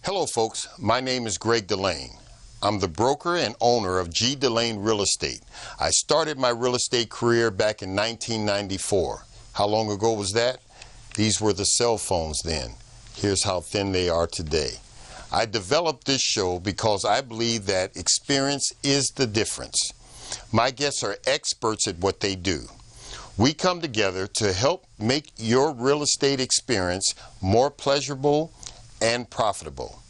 Hello folks, my name is Greg Delane. I'm the broker and owner of G. Delane Real Estate. I started my real estate career back in 1994. How long ago was that? These were the cell phones then. Here's how thin they are today. I developed this show because I believe that experience is the difference. My guests are experts at what they do. We come together to help make your real estate experience more pleasurable and profitable.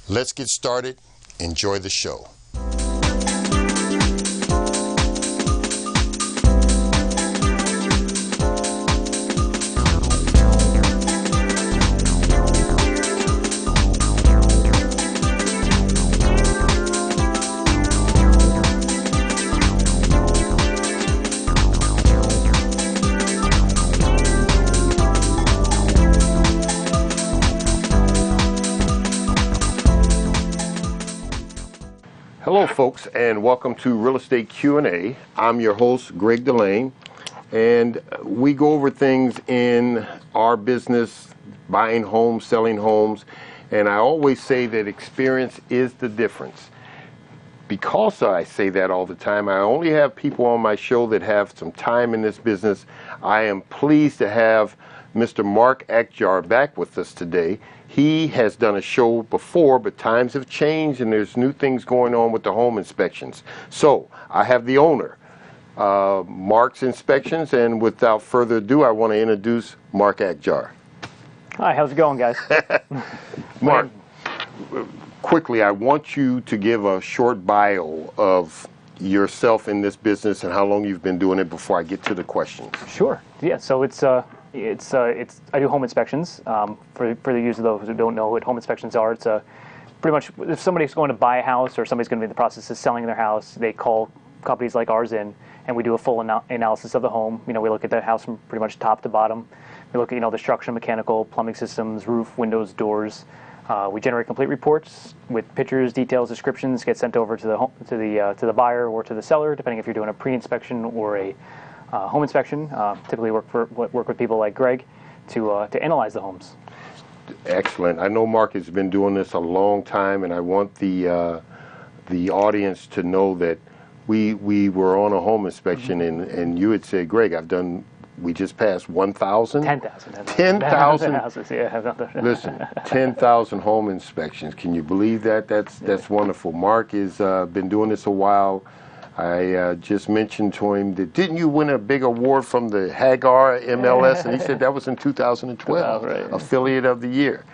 Let's get started. Enjoy the show. Hello folks, and welcome to Real Estate Q&A. I'm your host, Greg Delane, and we go over things in our business, buying homes, selling homes, and I always say that experience is the difference. Because I say that all the time, I only have people on my show that have some time in this business. I am pleased to have Mr. Mark Akjar back with us today. He has done a show before, but times have changed and there's new things going on with the home inspections. So I have the owner, Mark's Inspections, and without further ado, I want to introduce Mark Akjar. Hi, how's it going, guys? Mark, quickly, I want you to give a short bio of yourself in this business and how long you've been doing it before I get to the questions. Sure. Yeah. So I do home inspections. For the users of those who don't know what home inspections are, it's pretty much if somebody's going to buy a house or somebody's going to be in the process of selling their house, they call companies like ours in, and we do a full analysis of the home. You know, we look at the house from pretty much top to bottom. We look at the structure, mechanical, plumbing systems, roof, windows, doors. We generate complete reports with pictures, details, descriptions. Get sent over to the buyer or to the seller, depending if you're doing a pre-inspection or a home inspection. Typically work with people like Greg to analyze the homes. Excellent. I know Mark has been doing this a long time, and I want the audience to know that we were on a home inspection, and you had said, Greg, we just passed 1,000? 10,000. 10,000? Yeah. Listen, 10,000 home inspections. Can you believe that? That's wonderful. Mark has been doing this a while. I just mentioned to him that, didn't you win a big award from the Hagar MLS? And he said that was in 2012, right. Affiliate of the Year.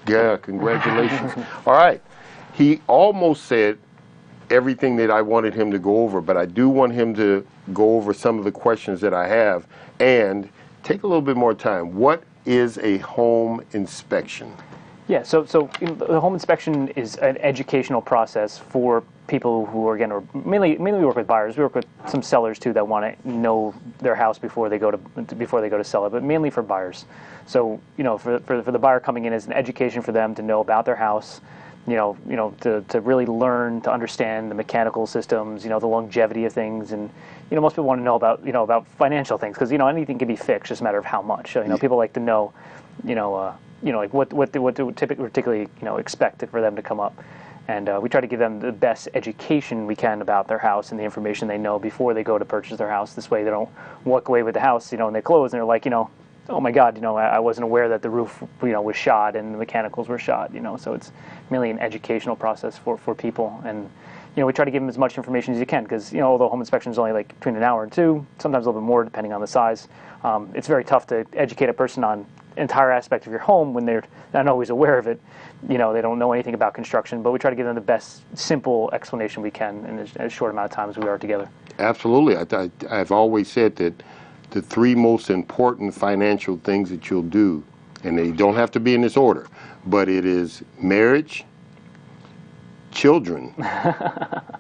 Yeah, congratulations. All right. He almost said everything that I wanted him to go over, but I do want him to go over some of the questions that I have and take a little bit more time. What is a home inspection? Yeah, so the home inspection is an educational process for people who are, again, mainly we work with buyers. We work with some sellers too that want to know their house before they go to sell it, but mainly for buyers. So for the buyer coming in is an education for them to know about their house, to really learn to understand the mechanical systems, the longevity of things, and most people want to know about financial things because anything can be fixed, just a matter of how much. So people like to know, like what to typically particularly expect for them to come up. And we try to give them the best education we can about their house and the information they know before they go to purchase their house. This way they don't walk away with the house, and they close and they're like, oh my God, I wasn't aware that the roof, was shot and the mechanicals were shot, So it's mainly an educational process for people. And, we try to give them as much information as you can because, although home inspection is only like between an hour and two, sometimes a little bit more depending on the size, it's very tough to educate a person on entire aspect of your home when they're not always aware of it. They don't know anything about construction, but we try to give them the best simple explanation we can in as short amount of time as we are together. Absolutely. I've always said that the three most important financial things that you'll do, and they don't have to be in this order, but it is marriage, children,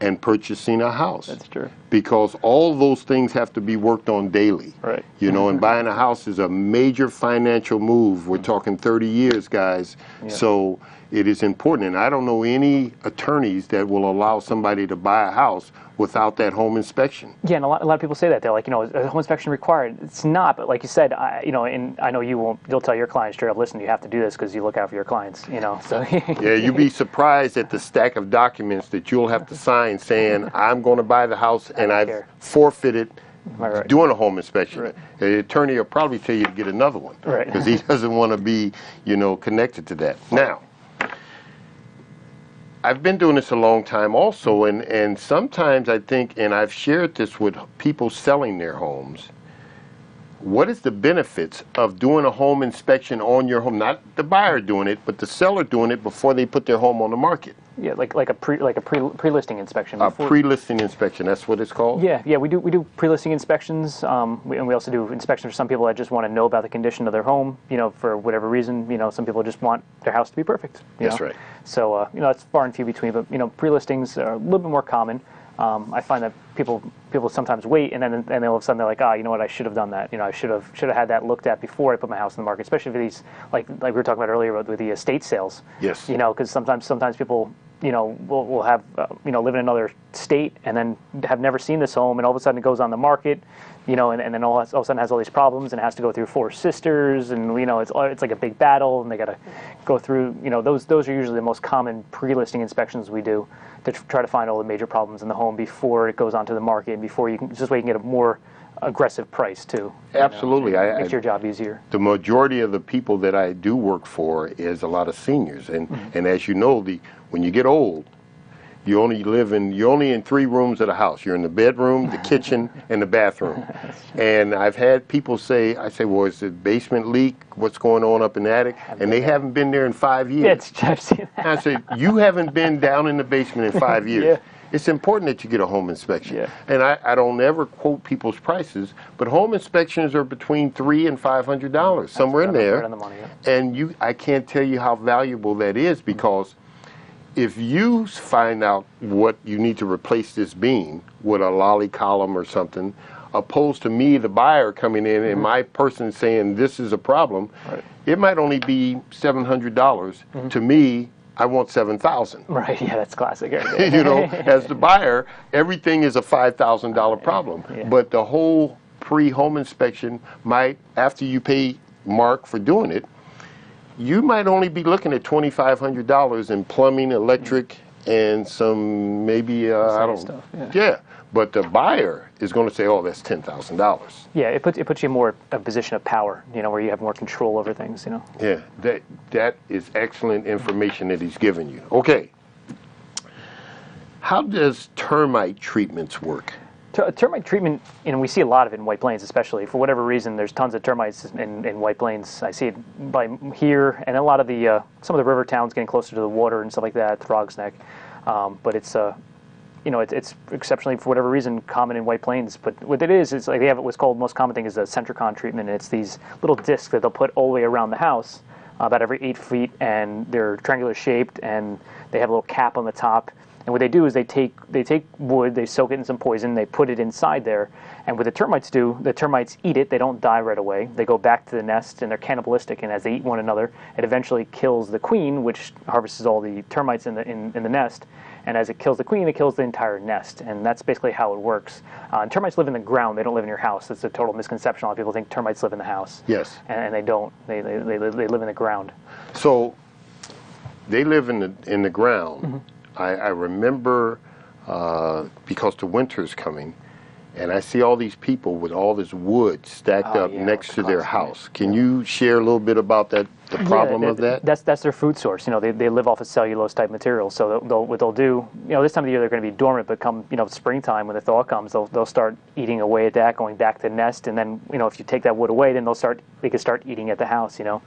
and purchasing a house. That's true. Because all those things have to be worked on daily. Right. And buying a house is a major financial move. We're talking 30 years, guys. Yeah. So it is important. And I don't know any attorneys that will allow somebody to buy a house without that home inspection. Yeah, and a lot of people say that. They're like, is a home inspection required? It's not, but like you said, and I know you'll tell your clients straight up, listen, you have to do this because you look out for your clients, so. Yeah, you'd be surprised at the stack of documents that you'll have to sign saying, I'm going to buy the house and I've forfeited doing a home inspection. Right. The attorney will probably tell you to get another one because he doesn't want to be, connected to that. Now, I've been doing this a long time also, and sometimes I think, and I've shared this with people selling their homes, what is the benefits of doing a home inspection on your home? Not the buyer doing it, but the seller doing it before they put their home on the market. Yeah, like a pre-listing inspection. A pre-listing inspection, that's what it's called? Yeah, we do pre-listing inspections, and we also do inspections for some people that just want to know about the condition of their home, for whatever reason. Some people just want their house to be perfect. That's right. So, it's far and few between, but, pre-listings are a little bit more common. I find that people sometimes wait, and then all of a sudden they're like, you know what, I should have done that. I should have had that looked at before I put my house in the market. Especially for these, like we were talking about earlier with the estate sales. Yes. Because sometimes people, will have live in another state and then have never seen this home, and all of a sudden it goes on the market, and then all of a sudden has all these problems and has to go through 4 sisters, and it's like a big battle, and they got to go through. Those are usually the most common pre-listing inspections we do, to try to find all the major problems in the home before it goes onto the market, and before this way you can get a more aggressive price too. Absolutely. Makes your job easier. The majority of the people that I do work for is a lot of seniors, and as you know, when you get old, you're only in 3 rooms of the house. You're in the bedroom, the kitchen, and the bathroom. And I've had people say, well, is the basement leak? What's going on up in the attic? And they haven't been there in 5 years. I've seen that. I say, you haven't been down in the basement in 5 years. Yeah. It's important that you get a home inspection. Yeah. And I don't ever quote people's prices, but home inspections are between $300 and $500, somewhere in there. Right on the money, yeah. And I can't tell you how valuable that is, because if you find out what you need to replace this beam with a lolly column or something, opposed to me, the buyer, coming in and my person saying this is a problem, it might only be $700. To me, I want $7,000. Right, yeah, that's classic. As the buyer, everything is a $5,000 problem. Yeah. But the whole pre-home inspection might, after you pay Mark for doing it, you might only be looking at $2,500 in plumbing, electric, and some maybe, I don't know. Yeah, but the buyer is going to say, oh, that's $10,000. Yeah, it puts you more in a position of power, where you have more control over things, Yeah, that is excellent information that he's given you. Okay. How does termite treatments work? Termite treatment, we see a lot of it in White Plains, especially. For whatever reason, there's tons of termites in White Plains. I see it by here, and a lot of some of the river towns getting closer to the water and stuff like that, Throgs Neck. But it's it's exceptionally, for whatever reason, common in White Plains. But what it is, it's like they have what's called, most common thing is a Centricon treatment, and it's these little discs that they'll put all the way around the house, about every 8 feet, and they're triangular shaped, and they have a little cap on the top. And what they do is they take wood, they soak it in some poison, they put it inside there, and what the termites do, the termites eat it. They don't die right away. They go back to the nest, and they're cannibalistic. And as they eat one another, it eventually kills the queen, which harvests all the termites in the nest. And as it kills the queen, it kills the entire nest. And that's basically how it works. Termites live in the ground. They don't live in your house. It's a total misconception. A lot of people think termites live in the house. Yes. And they don't. They live in the ground. So they live in the ground. I remember, because the winter's coming, and I see all these people with all this wood stacked up next to their house. Can you share a little bit about the problem of that? That's their food source. They live off of cellulose type material. So what they'll do, this time of the year they're going to be dormant, but come springtime, when the thaw comes, they'll start eating away at that, going back to the nest, and then if you take that wood away, then they can start eating at the house. Wow.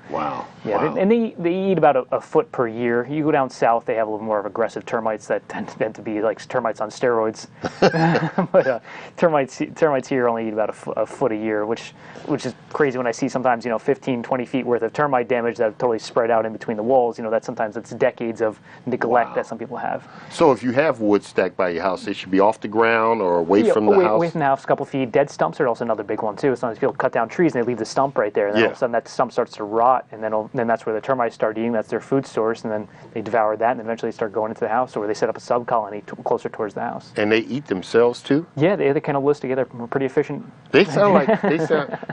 Yeah, wow. And they eat about a foot per year. You go down south, they have a little more of aggressive termites that tend to be like termites on steroids. But termites here only eat about a foot a year, which is crazy when I see sometimes 15, 20 feet worth of termite damage steroids that have totally spread out in between the walls. Sometimes it's decades of neglect that some people have. So if you have wood stacked by your house, they should be off the ground or away from the house? Away from the house, a couple feet. Dead stumps are also another big one, too. Sometimes people cut down trees and they leave the stump right there, and then all of a sudden that stump starts to rot, and then that's where the termites start eating. That's their food source, and then they devour that, and eventually start going into the house, or they set up a sub-colony closer towards the house. And they eat themselves, too? Yeah, they kind of live together. Pretty efficient.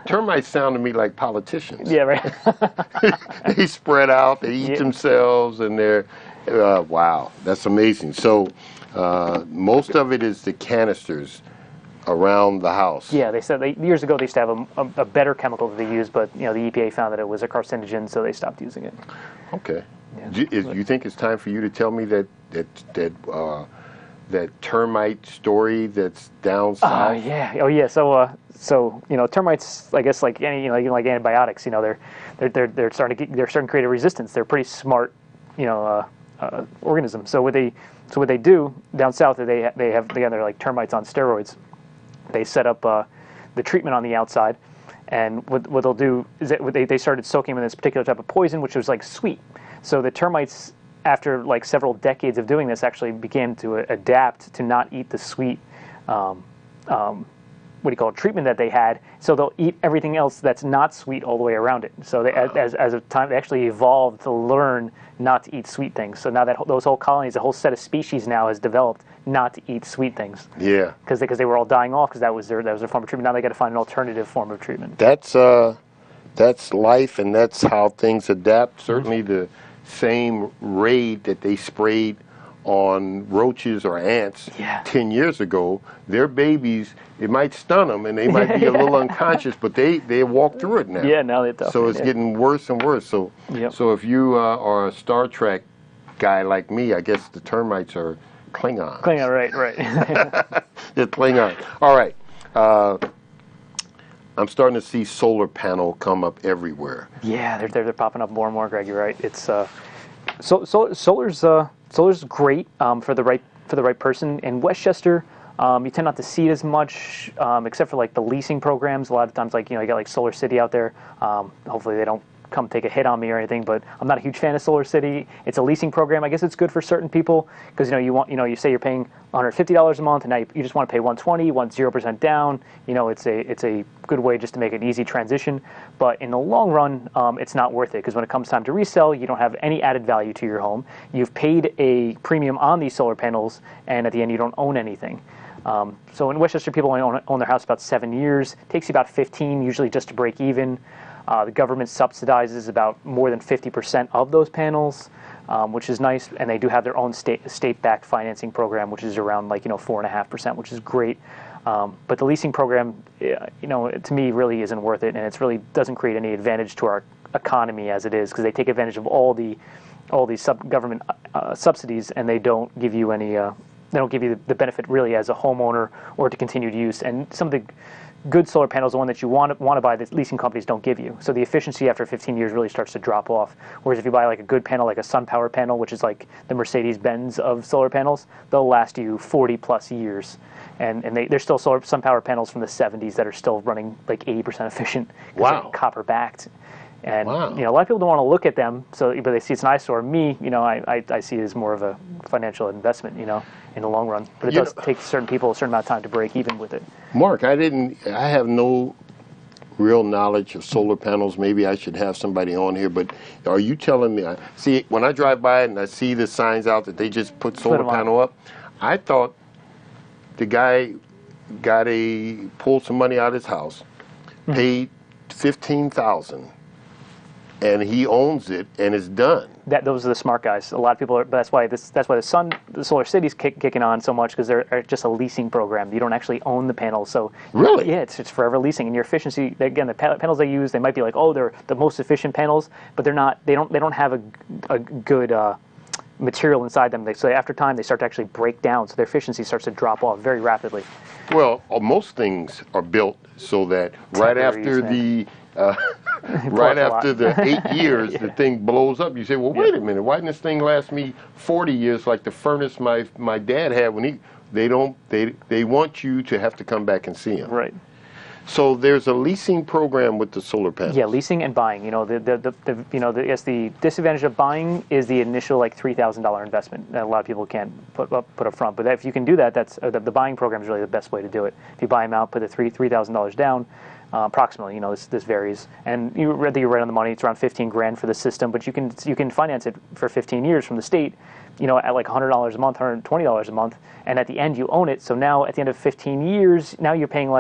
Termites sound to me like politicians. Yeah, right. They spread out, they eat themselves, and they're, wow, that's amazing. So most of it is the canisters around the house. Yeah, they said years ago they used to have a better chemical that they used, but the EPA found that it was a carcinogen, so they stopped using it. Okay. Yeah. Do you think it's time for you to tell me that termite story that's down south? Yeah. Oh, yeah. So termites, I guess, like any like antibiotics, they're starting to create a resistance. They're pretty smart, organisms. So what they do down south, they're like termites on steroids. They set up the treatment on the outside, and what they'll do is that they started soaking them in this particular type of poison, which was like sweet. So the termites, after like several decades of doing this, actually began to adapt to not eat the sweet, treatment that they had. So they'll eat everything else that's not sweet all the way around it. So as a time, they actually evolved to learn not to eat sweet things. So now that those whole colonies, a whole set of species now has developed not to eat sweet things. Yeah. Because they were all dying off because that was their form of treatment. Now they got to find an alternative form of treatment. That's life, and that's how things adapt. Certainly the same raid that they sprayed on roaches or ants 10 years ago, their babies, it might stun them and they might be a little unconscious, but they walk through it now. Yeah, now they're tough. So it's getting worse and worse. So if you are a Star Trek guy like me, I guess the termites are Klingons. Klingon, right. They're Klingons. All right. I'm starting to see solar panel come up everywhere. Yeah, they're popping up more and more, Greg. You're right. It's solar's great for the right person. In Westchester, you tend not to see it as much, except for like the leasing programs. A lot of times, you got like Solar City out there. Hopefully, they don't come take a hit on me or anything, but I'm not a huge fan of Solar City. It's a leasing program. I guess it's good for certain people because you say you're paying $150 a month, and now you just want to pay $120, want 0% down. It's a good way just to make an easy transition. But in the long run, it's not worth it because when it comes time to resell, you don't have any added value to your home. You've paid a premium on these solar panels, and at the end, you don't own anything. So in Westchester, people only own their house about 7 years. It takes you about 15, usually just to break even. The government subsidizes about more than 50% of those panels, which is nice, and they do have their own state-backed financing program, which is around 4.5%, which is great. But the leasing program, to me, really isn't worth it, and it really doesn't create any advantage to our economy as it is, because they take advantage of all these government subsidies, and they don't give you any. They don't give you the benefit really as a homeowner or to continued use. And some of the good solar panels, the one that you want to buy, that leasing companies don't give you. So the efficiency after 15 years really starts to drop off. Whereas if you buy like a good panel, like a SunPower panel, which is like the Mercedes-Benz of solar panels, they'll last you 40 plus years. And there's still SunPower panels from the 70s that are still running like 80% efficient. Wow. Copper backed. And wow. A lot of people don't want to look at them, but they see it's an eyesore. Me, I see it as more of a financial investment, in the long run. But it does take certain people a certain amount of time to break even with it. Mark, I have no real knowledge of solar panels. Maybe I should have somebody on here, but are you telling me, see, when I drive by it and I see the signs out that they just put solar panel up, I thought the guy pulled some money out of his house, paid $15,000, and he owns it and it's done. Those are the smart guys. A lot of people are. That's why the Solar City's kicking on so much, because they're just a leasing program. You don't actually own the panels. So really, yeah, it's forever leasing. And your efficiency, again, the panels they use, they might be like, oh, they're the most efficient panels, but they're not. They don't have a good material inside them. So after time, they start to actually break down. So their efficiency starts to drop off very rapidly. Well, most things are built so that right after the 8 years, the thing blows up. You say, well, wait a minute, why didn't this thing last me 40 years like the furnace my dad had when they want you to have to come back and see him. Right. So there's a leasing program with the solar panels. Yeah, leasing and buying. I guess the disadvantage of buying is the initial like $3,000 investment that a lot of people can't put up front. But if you can do that, that's the buying program is really the best way to do it. If you buy them out, put the $3,000 down. Approximately, this varies, and you're right on the money. It's around 15 grand for the system, but you can finance it for 15 years from the state, at like $100 a month, $120 a month, and at the end you own it. So now at the end of 15 years, now you're paying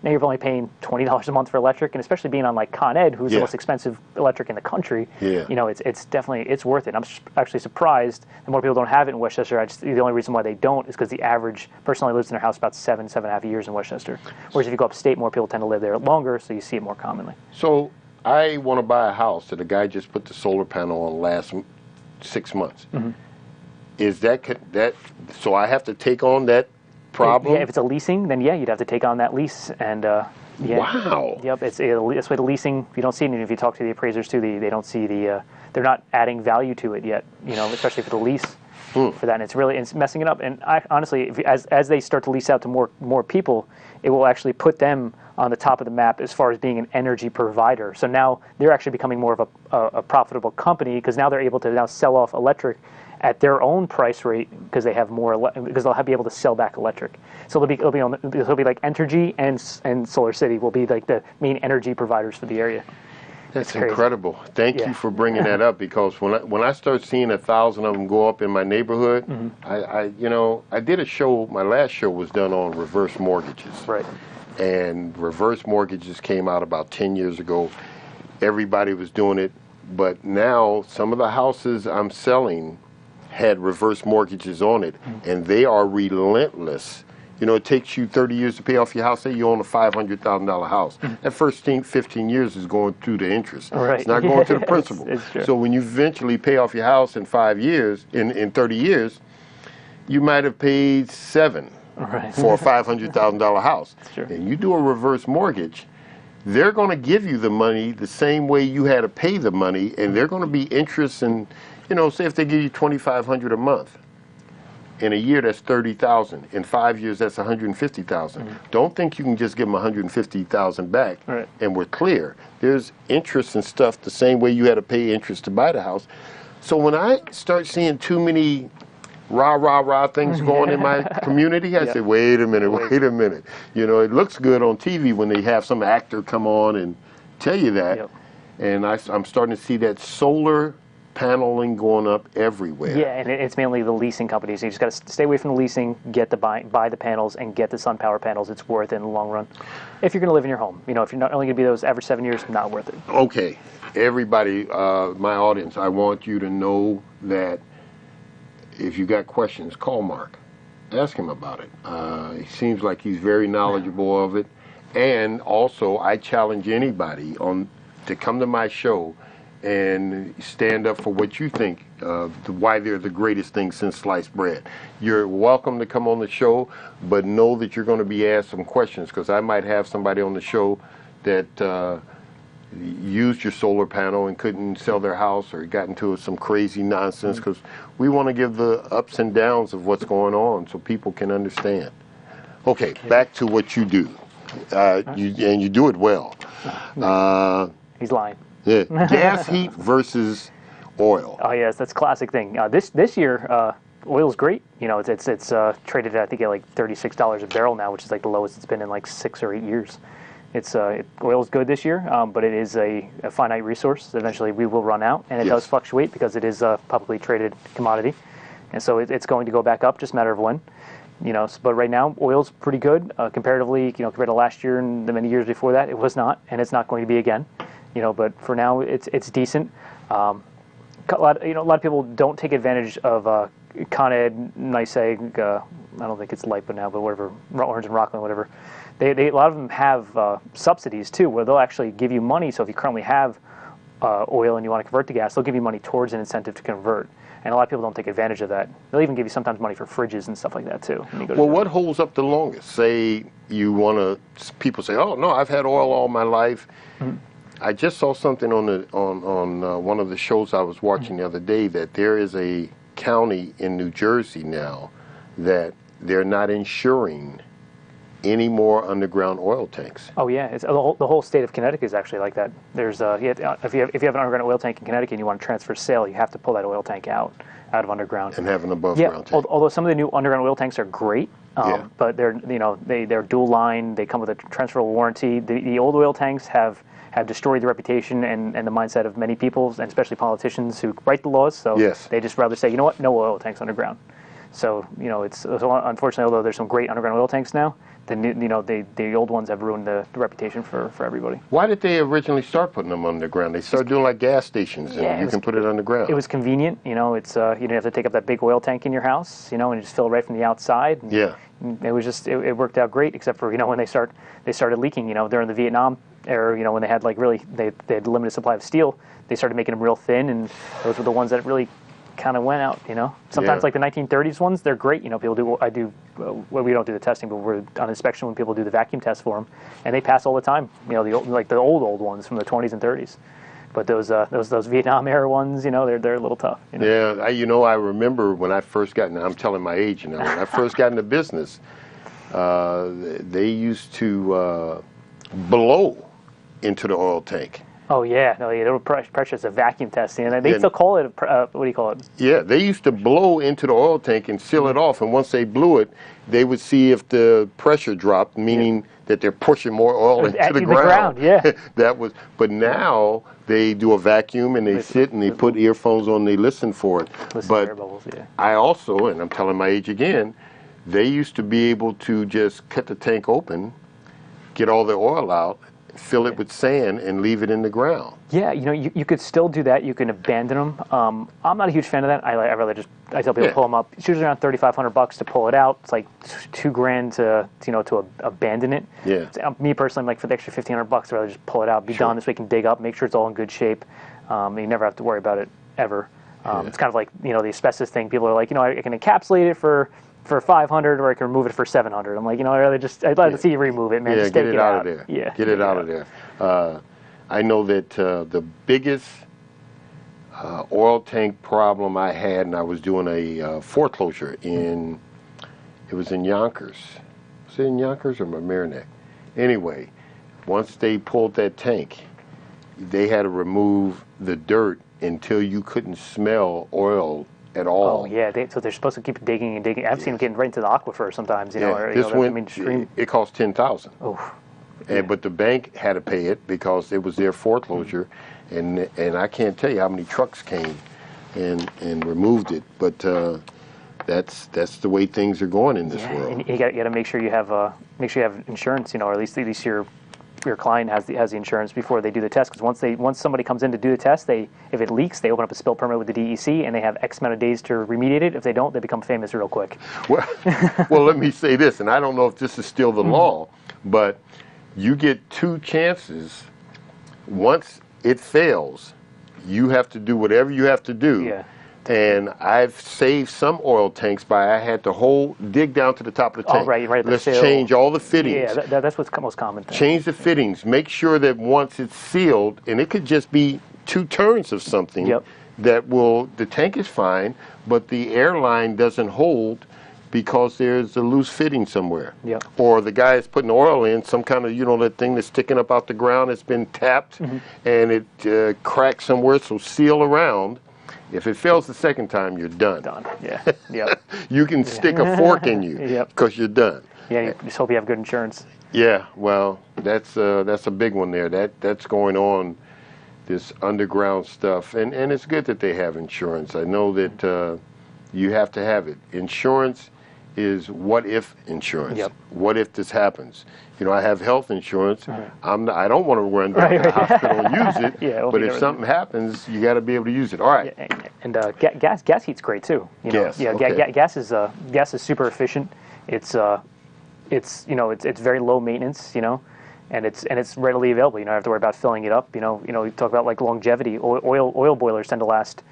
now you're only paying $20 a month for electric, and especially being on like Con Ed, who's the most expensive electric in the country. Yeah. It's definitely worth it. I'm actually surprised that more people don't have it in Westchester. The only reason why they don't is because the average person only lives in their house about 7.5 years in Westchester. Whereas if you go upstate, more people tend to live there longer, so you see it more commonly. So I want to buy a house that a guy just put the solar panel on last 6 months. Mm-hmm. Is that so? I have to take on that problem? Yeah, if it's a leasing, then you'd have to take on that lease. And Wow. Yep, that's why the leasing. If you don't see it, and if you talk to the appraisers too, they don't see they're not adding value to it yet. Especially for the lease. For that, and it's messing it up. And honestly, as they start to lease out to more people, it will actually put them on the top of the map as far as being an energy provider. So now they're actually becoming more of a profitable company because now they're able to now sell off electric at their own price rate because they have more because they'll be able to sell back electric. So it'll be like Entergy and Solar City will be like the main energy providers for the area. That's incredible. Thank you for bringing that up because when I start seeing 1,000 of them go up in my neighborhood, I did a show. My last show was done on reverse mortgages. Right. And reverse mortgages came out about 10 years ago. Everybody was doing it, but now some of the houses I'm selling had reverse mortgages on it, and they are relentless. It takes you 30 years to pay off your house. Say you own a $500,000 house. That first 15 years is going through the interest. Right. It's not going to the principal. It's true. So when you eventually pay off your house in 5 years, in 30 years, you might have paid $7 for a $500,000 house. That's true. And you do a reverse mortgage, they're going to give you the money the same way you had to pay the money, and they're going to be interest in, say if they give you $2,500 a month. In a year, that's $30,000. In 5 years, that's $150,000. Don't think you can just give them $150,000 back, and we're clear. There's interest and stuff the same way you had to pay interest to buy the house. So when I start seeing too many rah things going in my community, I say, wait a minute. It looks good on TV when they have some actor come on and tell you that, and I'm starting to see that solar paneling going up everywhere. Yeah, and it's mainly the leasing companies. You just got to stay away from the leasing, get the buy the panels, and get the sun power panels. It's worth it in the long run. If you're going to live in your home, if you're not only going to be those average 7 years, not worth it. Okay, everybody, my audience, I want you to know that if you got questions, call Mark. Ask him about it. He seems like he's very knowledgeable of it. And also, I challenge anybody to come to my show and stand up for what you think, why they're the greatest thing since sliced bread. You're welcome to come on the show, but know that you're going to be asked some questions because I might have somebody on the show that used your solar panel and couldn't sell their house or got into some crazy nonsense because we want to give the ups and downs of what's going on so people can understand. Okay, back to what you do. You do it well. He's lying. Yeah. Gas heat versus oil. Oh yes, that's a classic thing. This year, oil's great. It's traded at I think at like $36 a barrel now, which is like the lowest it's been in like 6 or 8 years. Oil's good this year, but it is a finite resource. Eventually, we will run out, and it does fluctuate because it is a publicly traded commodity, and so it's going to go back up, just a matter of when. But right now, oil's pretty good comparatively. Compared to last year and the many years before that, it was not, and it's not going to be again. But for now, it's decent. A lot of people don't take advantage of Con Ed, NYSEG. I don't think it's LIPA now, but whatever, Orange and Rockland, whatever. A lot of them have subsidies too, where they'll actually give you money. So if you currently have oil and you want to convert to gas, they'll give you money towards an incentive to convert. And a lot of people don't take advantage of that. They'll even give you sometimes money for fridges and stuff like that too. Well, what holds up the longest? Say people say, "Oh no, I've had oil all my life." Mm-hmm. I just saw something on one of the shows I was watching the other day that there is a county in New Jersey now that they're not insuring any more underground oil tanks. Oh yeah, it's the whole state of Connecticut is actually like that. There's if you have an underground oil tank in Connecticut and you want to transfer sale, you have to pull that oil tank out of underground. And have an above Yeah, ground tank. although some of the new underground oil tanks are great, but they're dual line. They come with a transferable warranty. The old oil tanks have destroyed the reputation and the mindset of many people, and especially politicians who write the laws. So Yes. they just rather say, you know what, no oil tanks underground. So it's unfortunately, although there's some great underground oil tanks now, the old ones have ruined the reputation for everybody. Why did they originally start putting them underground? They started doing like gas stations, and you can put it underground. It was convenient, it's you don't have to take up that big oil tank in your house, and just fill it right from the outside. And Yeah. it was just it worked out great, except for when they started leaking, during the Vietnam era, when they had they had limited supply of steel, they started making them real thin, and those were the ones that really kind of went out. Sometimes like the 1930s ones, they're great. People do. Well, we don't do the testing, but we're on inspection when people do the vacuum test for them, and they pass all the time. The old ones from the 20s and 30s. But those Vietnam era ones, they're a little tough. Yeah, I remember when I first got. Now I'm telling my age. When I first got into business, they used to blow into the oil tank. Oh yeah, no, they were precious a vacuum testing, and they still call it what do you call it? Yeah, they used to blow into the oil tank and seal it off, and once they blew it, they would see if the pressure dropped, meaning that they're pushing more oil into the ground. Yeah, But now they do a vacuum and they sit and they put earphones on, and they listen for it. Listen But to air bubbles, yeah. I also, and I'm telling my age again, they used to be able to just cut the tank open, get all the oil out, fill it with sand, and leave it in the ground. Yeah, you could still do that. You can abandon them. I'm not a huge fan of that. I tell people to pull them up. It's usually around $3,500 to pull it out. It's like $2,000 to abandon it. Yeah. Me personally, I'm like for the extra $1,500, I'd rather just pull it out, be done. This way, you can dig up, make sure it's all in good shape. You never have to worry about it ever. It's kind of like the asbestos thing. People are like, I can encapsulate it for 500, or I can remove it for 700. I'm like, I'd rather see you remove it, man. Yeah, just get take it out of there. Yeah, get it out of there. I know that the biggest oil tank problem I had, and I was doing a foreclosure it was in Yonkers. Was it in Yonkers or Mamaroneck? Anyway, once they pulled that tank, they had to remove the dirt until you couldn't smell oil at all. Oh yeah, so they're supposed to keep digging and digging. I've seen them getting right into the aquifer sometimes. It cost $10,000. Oh. But the bank had to pay it because it was their foreclosure, and I can't tell you how many trucks came and removed it. But that's the way things are going in this world. And you got to make sure you have insurance, or at least your client has the insurance before they do the test. Because once somebody comes in to do the test, if it leaks, they open up a spill permit with the DEC, and they have X amount of days to remediate it. If they don't, they become famous real quick. Well, let me say this, and I don't know if this is still the law, but you get 2 chances. Once it fails, you have to do whatever you have to do. Yeah. And I've saved some oil tanks I had to dig down to the top of the tank. Oh, right. Let's change all the fittings. Yeah, that's what's most common thing. Change the fittings. Make sure that once it's sealed, and it could just be 2 turns of something, the tank is fine, but the airline doesn't hold because there's a loose fitting somewhere. Yep. Or the guy is putting oil in, some kind of, that thing that's sticking up out the ground, it's been tapped, and it cracked somewhere, so seal around. If it fails the second time, you're done. Yeah. Yep. You can stick a fork in you because you're done. Yeah, you just hope you have good insurance. Yeah, well, that's a big one there. That's going on, this underground stuff, and it's good that they have insurance. I know that you have to have it. Insurance is what if insurance. Yep. What if this happens? I have health insurance. I don't want to run down to the hospital and use it. But if something happens, you got to be able to use it. All right. Yeah, and gas heat's great too. Gas. Yeah. Okay. Gas is super efficient. It's very low maintenance. And it's readily available. You don't have to worry about filling it up. We talk about like longevity. Oil boilers tend to last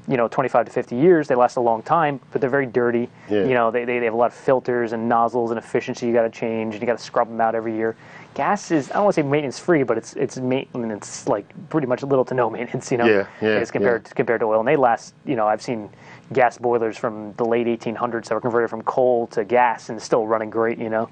25 to 50 years. They last a long time, but they're very dirty. Yeah. They have a lot of filters and nozzles and efficiency you got to change, and you got to scrub them out every year. Gas is, I don't want to say maintenance free, but it's maintenance, like pretty much little to no maintenance, Yeah, as compared to oil. And they last, I've seen gas boilers from the late 1800s that were converted from coal to gas and still running great, So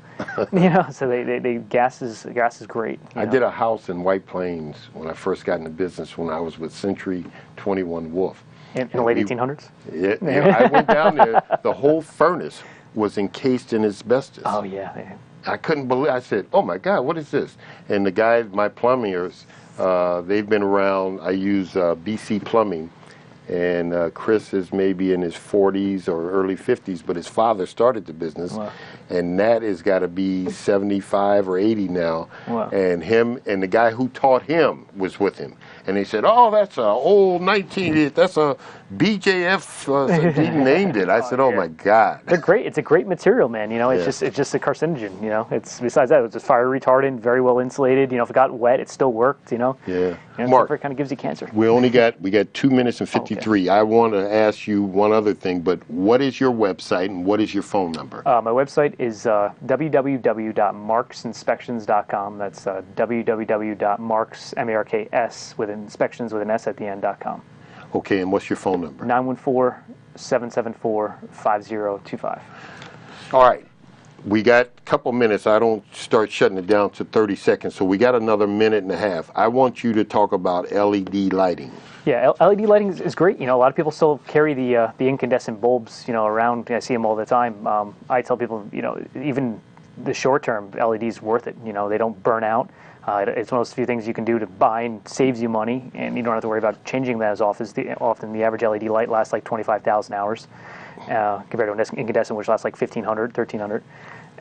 they gas is great. I did a house in White Plains when I first got into business when I was with Century 21 Wolf. In the late 1800s? Yeah, I went down there. The whole furnace was encased in asbestos. Oh, yeah. I couldn't believe. I said, "Oh my God, what is this?" And the guys, my plumbers, they've been around. I use BC Plumbing, and Chris is maybe in his 40s or early 50s, but his father started the business, Wow. and Nat has got to be 75 or 80 now. Wow. And him and the guy who taught him was with him, and they said, "Oh, that's a old 19. That's a BJF." He named it. I said, "Oh my God." They're great. It's a great material, man. It's just a carcinogen. It's besides that, it's a fire retardant, very well insulated. If it got wet, it still worked. Yeah. Mark, it kind of gives you cancer. We got 2 minutes and 53. I want to ask you one other thing, but what is your website and what is your phone number? My website is www.marksinspections.com. That's www.marks, M-A-R-K-S, with inspections with an S at the end.com. Okay, and what's your phone number? 914-774-5025. All right. We got a couple minutes. I don't start shutting it down to 30 seconds, so we got another minute and a half. I want you to talk about LED lighting. Yeah, LED lighting is great. A lot of people still carry the incandescent bulbs, around. I see them all the time. I tell people, even the short term LED is worth it. They don't burn out. It's one of those few things you can do to buy and saves you money, and you don't have to worry about changing that as often. The average LED light lasts like 25,000 hours compared to an incandescent, which lasts like 1,500, 1,300.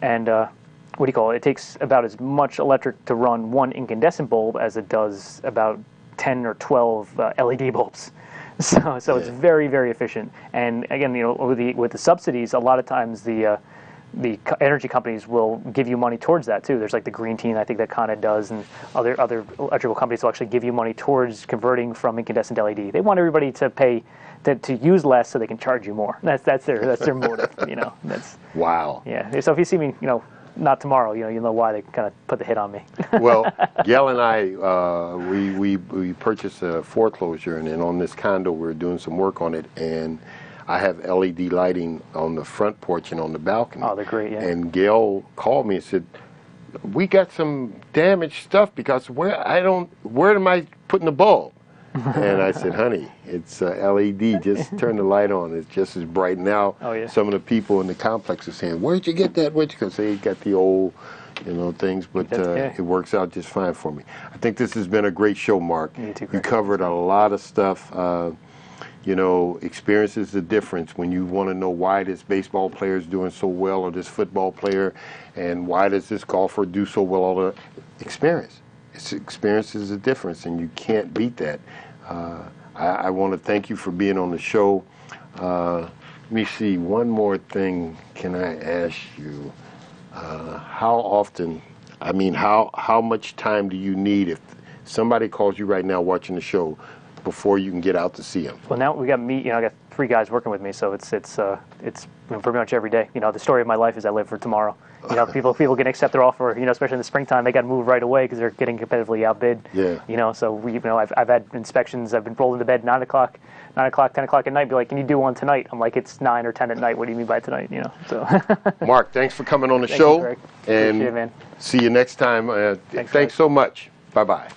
And it takes about as much electric to run one incandescent bulb as it does about 10 or 12 LED bulbs. So it's very, very efficient. And again, with the subsidies, a lot of times the energy companies will give you money towards that too. There's like the Green Team, I think, that kind of does, and other electrical companies will actually give you money towards converting from incandescent to LED. They want everybody to pay to use less so they can charge you more. That's their motive. That's wow. Yeah. So if you see me, not tomorrow, you know why they kind of put the hit on me. Well, Gail and I, we purchased a foreclosure, and then on this condo, we're doing some work on it, and I have LED lighting on the front porch and on the balcony. Oh, they're great, yeah. And Gail called me and said, "We got some damaged stuff because where am I putting the bulb?" And I said, "Honey, it's LED. Just turn the light on. It's just as bright." Now, some of the people in the complex are saying, "Where'd you get that?" Because they got the old, things, but it works out just fine for me. I think this has been a great show, Mark. Me too, You Greg. covered a lot of stuff. Experience is the difference when you want to know why this baseball player is doing so well or this football player, and why does this golfer do so well. All the experience. Experience is the difference, and you can't beat that. I want to thank you for being on the show. Let me see, one more thing can I ask you? How much time do you need if somebody calls you right now watching the show before you can get out to see them? Well, now we got me. I got 3 guys working with me, so it's pretty much every day. The story of my life is I live for tomorrow. People get an accepted offer. Especially in the springtime, they got to move right away because they're getting competitively outbid. Yeah. So I've had inspections. I've been rolled into bed 9 o'clock, 10 o'clock at night. Be like, "Can you do one tonight?" I'm like, "It's 9 or 10 at night. What do you mean by tonight?" So. Mark, thanks for coming on the Thank show. you, Greg. And Appreciate it, man. see you next time. Thanks Thanks so much. Bye-bye.